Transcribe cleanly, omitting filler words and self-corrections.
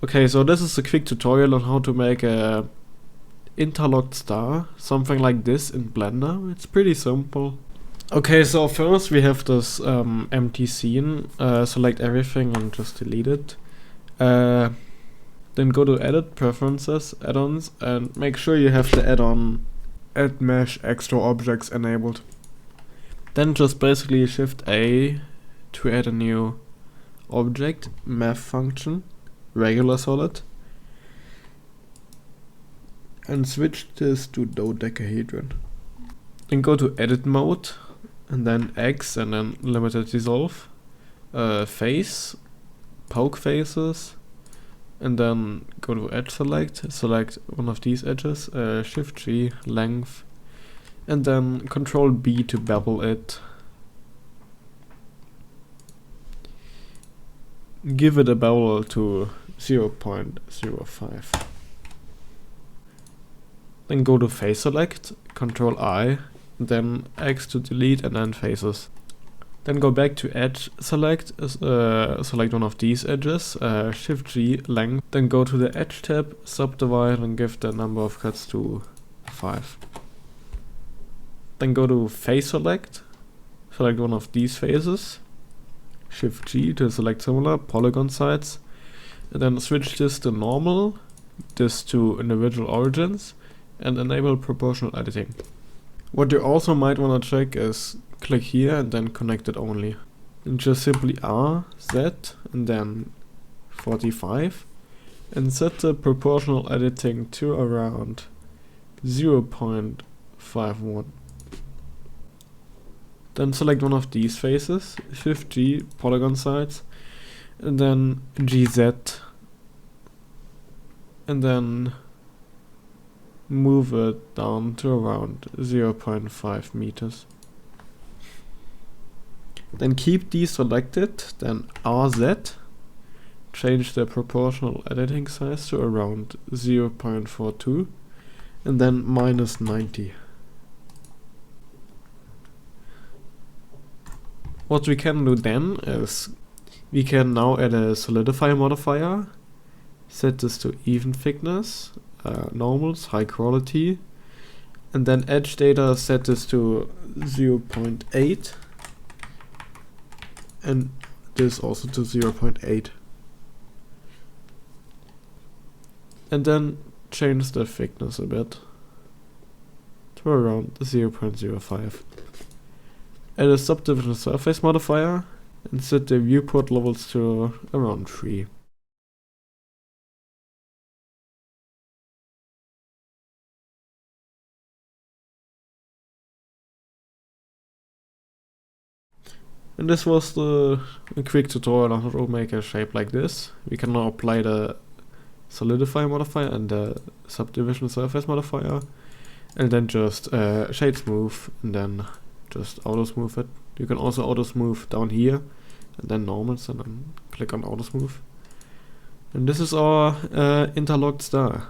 Okay, so this is a quick tutorial on how to make a interlocked star, something like this in Blender. It's pretty simple. Okay, so first we have this empty scene. Select everything and just delete it. Then go to Edit, Preferences, Add-ons, and make sure you have the add-on Add Mesh Extra Objects enabled. Then just basically Shift A to add a new object, math function, regular solid, and switch this to dodecahedron. Then go to Edit Mode, and then X, and then Limited Dissolve, Face, Poke Faces, and then go to Edge select one of these edges, Shift G, Length, and then Control B to bevel it. Give it a bevel to 0.05. Then go to Face Select, Control I, then X to delete, and then Faces. Then go back to Edge Select, select one of these edges, Shift G, Length, then go to the Edge tab, subdivide, and give the number of cuts to 5. Then go to Face Select, select one of these faces, Shift G to select similar polygon sides, and then switch this to normal, this to individual origins, and enable proportional editing. What you also might want to check is click here and then connect it only. And just simply R, Z, and then 45, and set the proportional editing to around 0.51. Then select one of these faces, Shift G, polygon sides, and then GZ, and then move it down to around 0.5 meters. Then keep these selected, then RZ, change the proportional editing size to around 0.42, and then -90. What we can do then is we can now add a solidify modifier, set this to even thickness, normals, high quality, and then edge data set this to 0.8, and this also to 0.8. And then change the thickness a bit to around 0.05. Add a subdivision surface modifier and set the viewport levels to around 3. And this was a quick tutorial on how to make a shape like this. We can now apply the solidify modifier and the subdivision surface modifier, and then just shade smooth, and then just auto smooth it. You can also auto smooth down here, and then normals, and then click on auto smooth. And this is our interlocked star.